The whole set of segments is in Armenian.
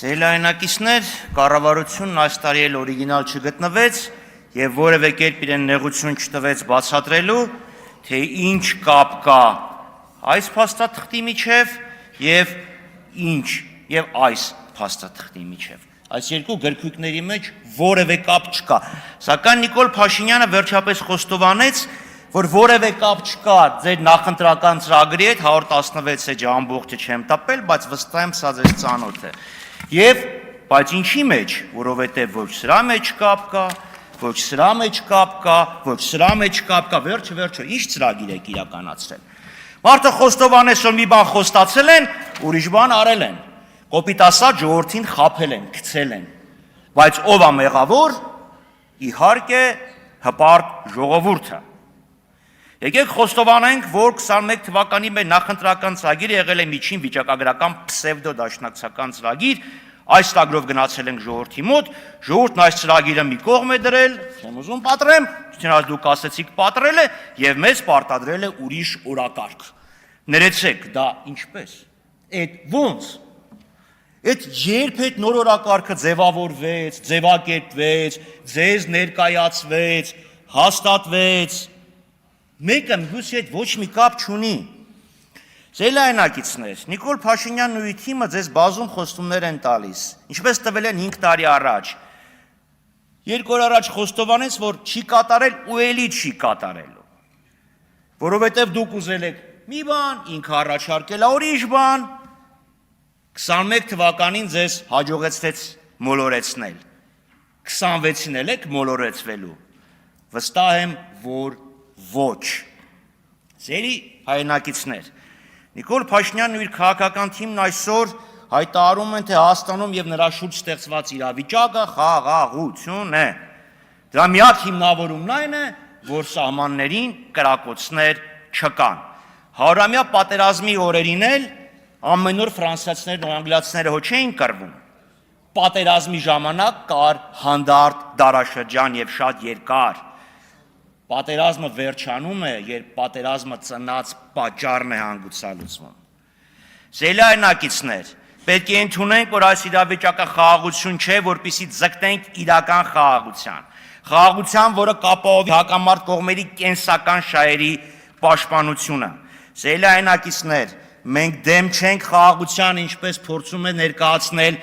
Սելայնակիցներ, կառավարությունն այս տարի էլ օրիգինալ չգտնվեց եւ որևէ կերպ իրեն նեղություն չտվեց բացատրելու, թե ինչ կապ կա այս փաստաթղթի միջև եւ այս փաստաթղթի միջև։ Այս երկու գրքույկների մեջ որևէ կապ չկա։ Սակայն Նիկոլ Փաշինյանը վերջապես խոստովանեց, որ որևէ կապ չկա ձեր նախընտրական ծրագրի հետ 116 էջ ամբողջը չեմ տպել, բայց վստահ եմ սա ձեզ ծանոթ է։ Բայց ինչի մեջ, որովհետև ոչ սրա մեջ կապ կա, ոչ սրա մեջ կապ կա, ոչ սրա մեջ կապ կա, վերջը, ինչ ծրագիր եք իրականացրել։ Մարդը խոստովանեց, որ մի բան խոստացել են, ուրիշ բան արել են։ Կոպիտ ասած ժողովրդին խաբել են, գցել են։ Բայց ով է մեղավոր, իհարկե հպարտ ժողովուրդը։ Եկեք խոստովանենք, որ 21 թվականի մեր նախընտրական ծրագիրը եղել է միջին վիճակագրական պսևդո-դաշնակցական ծրագիր, այս ծրագրով գնացել ենք ժողովրդի մոտ, ժողովուրդն այս ծրագիրը մի կողմ է դրել, չեմ ուզում պատռեմ, չնայած դուք ասեցիք պատռել է եւ մեզ պարտադրել է ուրիշ օրակարգ։ Ներեցեք, դա ինչպես։ Այդ ոնց։ Այդ երբ այդ նոր օրակարգը ձևավորվեց, ձևակերպվեց, ձեզ ներկայացվեց, հաստատվեց, մեկը մյուսի հետ ոչ մի կապ չունի։ Սելայնակիցներ, Նիկոլ Փաշինյանն ու իր թիմը ձեզ բազում խոստումներ են տալիս, ինչպես տվել են 5 տարի առաջ։ 2 օր առաջ խոստովանեց, որ չի կատարել ու էլի չի կատարելու։ Որովհետև դուք ուզել եք մի բան, ինքը առաջարկել է ուրիշ բան, 21 թվականին ձեզ հաջողեցրեց մոլորեցնել։ 26-ին էլ եք մոլորեցվելու։ Վստահ եմ, որ ոչ։ Ձերի հայրենակիցներ, Նիկոլ Փաշինյանն ու իր քաղաքական թիմն այսօր հայտարարում են, թե Հայաստանում եւ նրա շուրջ ստեղծված իրավիճակը խաղաղություն է։ Դրա միակ հիմնավորումն այն է, որ սահմաններին կրակոցներ չկան։ 100-ամյա պատերազմի օրերին էլ ամեն օր ֆրանսիացիներն ու անգլիացիները հո չէին կռվում։ Պատերազմի ժամանակ կար հանդարտ դարաշրջան եւ շատ երկար։ Պատերազմը վերջանում է, երբ պատերազմը ծնած պատճառն է հանգուցալուծվում։ Սելայնակիցներ, պետք է ընդունենք, որ այս իրավիճակը խաղաղություն չէ, որպեսզի ձգտենք իրական խաղաղության։ Խաղաղության, որը կապահովի հակամարտ կողմերի կենսական շահերի պաշտպանությունը։ Սելայնակիցներ, մենք դեմ չենք խաղաղության, ինչպես փորձում է ներկայացնել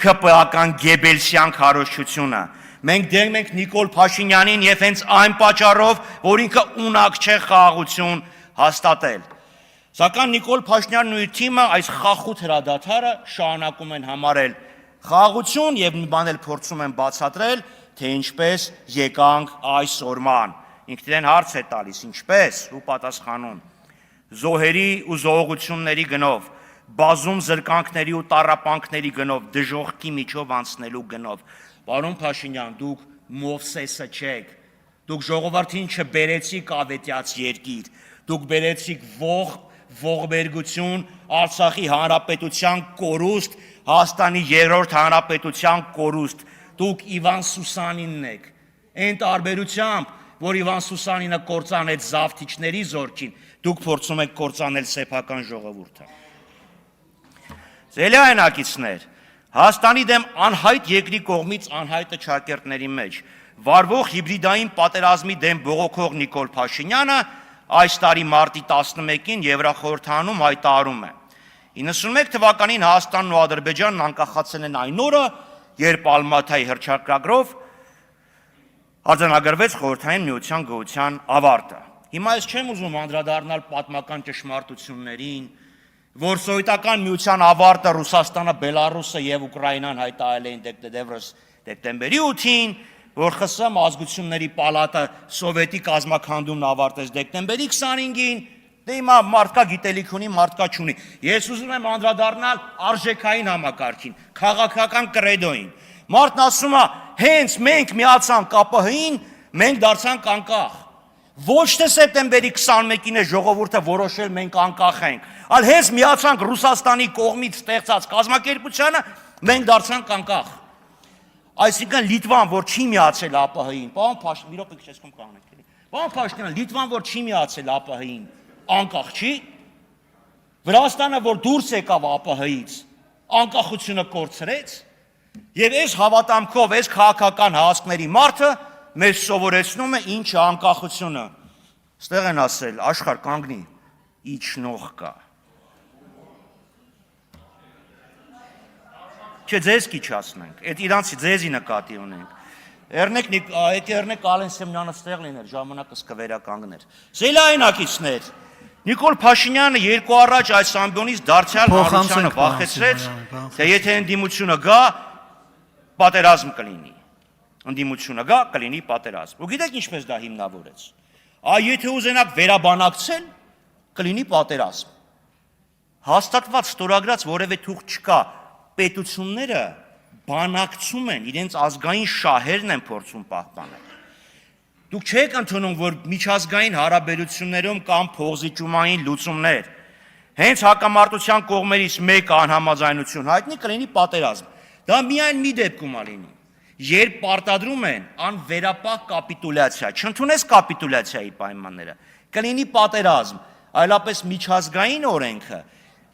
ՔՊ-ական Գեբելսյան քարոզչությունը։ Մենք դեմ ենք Նիկոլ Փաշինյանին եւ հենց այն պատճառով, որ ինքը ունակ չէ խաղաղություն հաստատել։ Սակայն Նիկոլ Փաշինյանն ու իր թիմը այս խախուտ հրադադարը շարունակում են համարել խաղաղություն եւ մի բան էլ փորձում են բացատրել, թե ինչպես եկանք այս օրման։ Ինքնին հարց է տալիս, ինչպես ու պատասխանում։ Զոհերի ու զոհողությունների գնով, բազում զրկանքների ու տառապանքների գնով, դժոխքի միջով անցնելու գնով։ Պարոն Փաշինյան, դուք Մովսեսը չեք, դուք ժողովրդին չբերեցիք ավետյաց երկիր, դուք բերեցիք ողբերգություն, Արցախի հանրապետության կորուստ, Հայաստանի երրորդ հանրապետության կորուստ, դուք Իվան Սուսանինն եք, այն տարբերությամբ, որ Իվան Սուսանինը կործանեց զավթիչների զորքին, դուք փորձում եք կործանել սեփական ժողովուրդը։ Սելայնակիցներ, Հայաստանի դեմ անհայտ երկրի կողմից անհայտը ճակերտների մեջ վարվող հիբրիդային պատերազմի դեմ բողոքող Նիկոլ Փաշինյանը այս տարի մարտի 11-ին Եվրախորհրդանում հայտարարում է. 91 թվականին Հայաստանն ու Ադրբեջանն անկախացել են այն օրը, երբ Ալմաթայի հռչակագրով արձանագրվեց Խորհրդային Միության գոյության ավարտը։ Հիմա ես չեմ ուզում անդրադառնալ պատմական ճշմարտություններին, որ սովետական միության ավարտը Ռուսաստանը, Բելարուսը եւ Ուկրաինան հայտարարել էին դեկտեմբերի 8-ին, որ ԽՍՀՄ ազգությունների պալատը սովետի կազմաքանդումն ավարտեց դեկտեմբերի 25-ին, դե հիմա մարդկա գիտելիք ունի, մարդկա չունի։ Ես ուզում եմ անդրադառնալ արժեքային համակարգին, քաղաքական կրեդոին։ Մարդն ասում է, հենց մենք միացանք ԿՊՀ-ին, մենք դարձանք անկախ։ Ոչ թե սեպտեմբերի 21-ին է ժողովուրդը որոշել մենք անկախ ենք, այլ հենց միացանք Ռուսաստանի կողմից ստեղծած կազմակերպությանը, մենք դարձանք անկախ։ Այսինքն Լիտվան, որ չի միացել ԱՊՀ-ին, պարոն Փաշինյան, մի րոպե քիչ ես կողմ կանեք, էլի։ Պարոն Փաշինյան, Լիտվան, որ չի միացել ԱՊՀ-ին, անկախ չի։ Վրաստանը, որ դուրս եկավ ԱՊՀ-ից, անկախությունը կորցրեց, եւ այս հավատամքով, այս քաղաքական հավատքների մարդը մեզ սովորեցնում է ինչ է անկախությունը։ Ստեղ են ասել, աշխարհ կանգնի, իջնող կա։ Չէ, ձեզ կիչացնենք, այդ իրանցի ձեզի նկատի ունենք։ Երնեք Ալեն Սեմյանը ստեղ լիներ, ժամանակս կվերականգներ։ Զելայնակիցներ, Նիկոլ Փաշինյանը երկու առաջ այս ամբիոնից դարձյալ հանրությանը վախեցրեց, թե եթե ընդդիմությունը գա, պատերազմ կլինի։ Ընդդիմությունը գա, կլինի պատերազմ։ Ու գիտեք ինչպես դա հիմնավորեց։ Եթե ուզենաք վերաբանակցել, կլինի պատերազմ։ Հաստատված ստորագրած որևէ թուղթ չկա, պետությունները բանակցում են, իրենց ազգային շահերն են փորձում պահպանել։ Դուք չեք ընդունում, որ միջազգային հարաբերություններում կան փոխզիջումային լուծումներ։ Հենց հակամարտության կողմերից մեկը անհամաձայնություն հայտնի կլինի պատերազմ։ Դա միայն մի դեպքում է լինի, երբ պարտադրում են անվերապահ կապիտուլյացիա, չընդունես կապիտուլյացիայի պայմանները, կլինի պատերազմ, այլապես միջազգային օրենքը,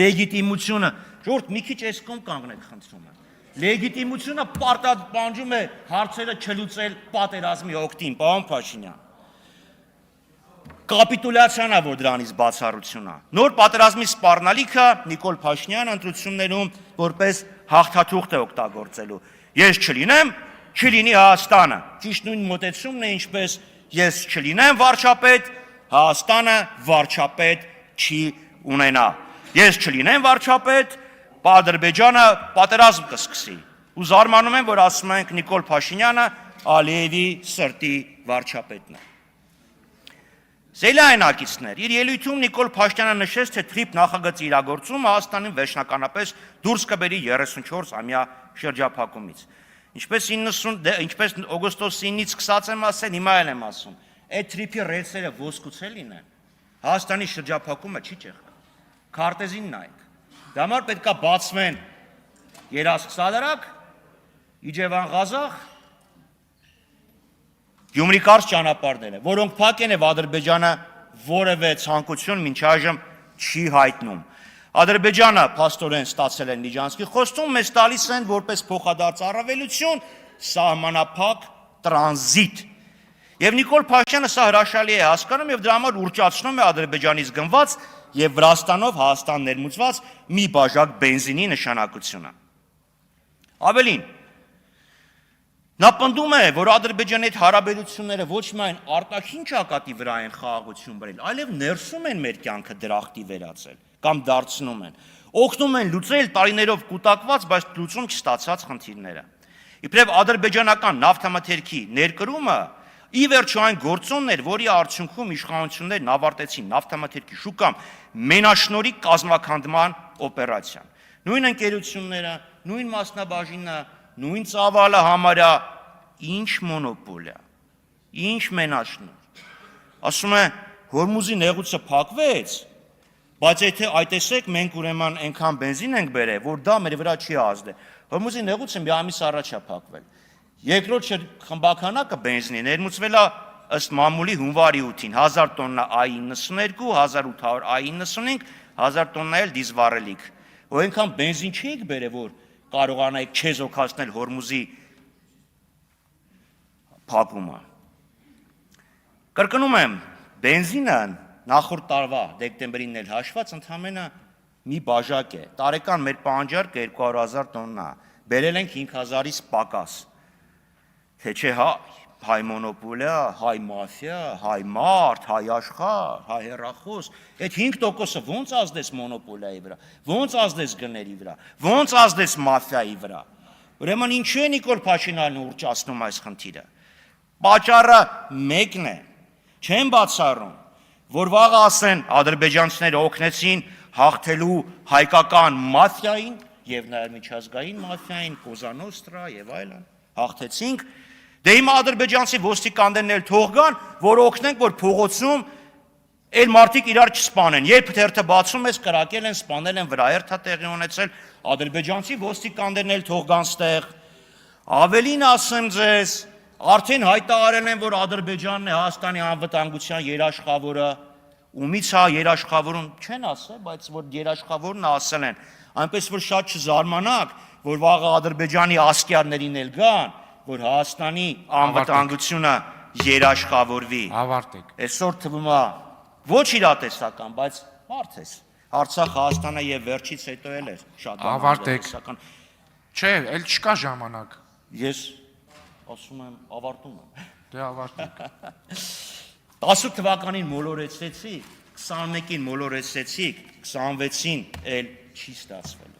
լեգիտիմությունը, ժողովուրդ մի քիչ այս կողմ կանգնեք խնդրում եմ։ Լեգիտիմությունը պարտադպանջում է հարցերը չլուծել պատերազմի օգտին, պարոն Փաշինյան։ Կապիտուլյացիան է, որ դրանից բացառություն է։ Նոր պատերազմի սպառնալիքը Նիկոլ Փաշինյանը ընտրություններում որպես հաղթաթուղթ է օգտագործելու։ Ես չլինեմ, չլինի Հայաստանը։ Ճիշտ նույն մոտեցումն է, ինչպես ես չլինեմ վարչապետ, Հայաստանը վարչապետ չի ունենա։ Ես չլինեմ վարչապետ, Ադրբեջանը պատերազմ կսկսի։ Ու զարմանում եմ, որ ասում ենք Նիկոլ Փաշինյանը Ալիևի սրտի վարչապետն է։ Զելայնակիցներ, իր ելույթում Նիկոլ Փաշինյանը նշեց, թե թրիփ նախագծի իրագործումը Հայաստանին վերջնականապես դուրս կբերի 34-ամյա շրջափակումից։ Ինչպես օգոստոսի 9-ից սկսած եմ ասել, հիմա էլ եմ ասում, այդ թրիփի ռելսերը ոսկուցել լինեն, Հայաստանի շրջափակումը չի ճեղք։ Քարտեզին նայեք։ Դա համար պետք է բացվեն Երասք-Սադարակ, Իջևան Ղազախ, Գյումրի կարճ ճանապարհները, որոնք փակ են եւ Ադրբեջանը որևէ ցանկություն մինչ այժմ չի հայտնում։ Ադրբեջանը փաստորեն ստացել են Միջանցքի խոստում, մեզ տալիս են որպես փոխադարձ առավելություն սահմանափակ տրանզիտ։ Եվ Նիկոլ Փաշինյանը սա հրաշալի է հասկանում եւ դրա համար ուրճացնում է Ադրբեջանից գնված եւ Վրաստանով Հայաստան ներմուծված մի բաժակ բենզինի նշանակությունը։ Ավելին, նա պնդում է, որ Ադրբեջանի հետ հարաբերությունները ոչ միայն արտաքին ճակատի վրա են խաղաղություն բերել, այլև ներսում են մեր կյանքը դրախտի վերածել կամ դարձնում են, օգնում են լուծել տարիներով կուտակված, բայց լուծում չստացած խնդիրները։ Իբրև ադրբեջանական նավթամթերքի ներկրումը ի վերջո այն գործոնն էր, որի արդյունքում իշխանություններն ավարտեցին նավթամթերքի շուկամ մենաշնորհի կազմաքանդման օպերացիան։ Նույն ընկերությունները, նույն մասնաբաժինը, նույն ծավալը համարյա ինչ մոնոպոլիա, ինչ մենաշնորհ։ Ասում է Հորմուզի նեղուցը փակվեց, բայց եթե այտեսեք մենք ուրեմն այնքան բենզին ենք բերել, որ դա մեր վրա չի ազդել։ Հորմուզի նեղուցը մի ամիս առաջ է փակվել։ Երկրորդ խմբականակը բենզինի ներմուծվել է ըստ մամուլի հունվարի 8-ին 1000 տոննա I92, 1800 I95, 1000 տոննա էլ դիզվառելիք։ Ու այնքան բենզին չէիք բերել, որ կարողանայիք չեզոքացնել Հորմուզի փակումը։ Կրկնում եմ, բենզինը նախորդ տարվա դեկտեմբերին էլ հաշված ընդամենը մի բաժակ է։ Տարեկան մեր պահանջարկը 200,000 տոննա։ Բերել ենք 5000-ից պակաս։ Թե չէ հայ մոնոպոլիա, հայ մաֆիա, հայ մարդ, հայ աշխարհ, հայ հեռախոս, այդ 5%-ը ո՞նց ազդեց մոնոպոլիայի վրա, ո՞նց ազդեց գների վրա, ո՞նց ազդեց մաֆիայի վրա։ Ուրեմն ինչու է Նիկոլ Փաշինյանը ուրճացնում այս խնդիրը։ Պատճառը մեկն է։ Չեն բացառում, որ վաղը ասեն ադրբեջանցիները օգնեցին հաղթելու հայկական մաֆիային եւ նաեւ միջազգային մաֆիային, Կոզա Նոստրա եւ այլն, հաղթեցինք։ Դե հիմա ադրբեջանցի ոստիկաններն էլ թող գան, որ օգնենք, որ փողոցում այլ մարդիկ իրար չսպանեն։ Երբ թերթը բացում ես, կրակել են, սպանել են, վրաերթա տեղի ունեցել, ադրբեջանցի ոստիկաններն էլ թող գան ստեղ։ Ավելին ասեմ ձեզ, արդեն հայտարարել են, որ Ադրբեջանն է Հայաստանի անվտանգության երաշխավորը, ումից է երաշխավորում, չեն ասել, բայց որ երաշխավորն ասել են, Այնպես որ շատ չզարմանաք, որ վաղը Ադրբեջանի ասկերներին էլ գան, որ Հայաստանի անվտանգությունը երաշխավորվի։ Ավարտեք։ Այսօր թվում է ոչ իրատեսական, բայց հարց է։ Արցախ Հայաստանը եւ վերջից հետո էլ էր շատ Ավարտեք։ Չէ, էլ չկա ժամանակ։ Ես ասում եմ ավարտում եմ։ Դե ավարտեք։ 18 թվականին մոլորեցեցիք, 21-ին մոլորեցեցիք, 26-ին էլ չի ստացվել։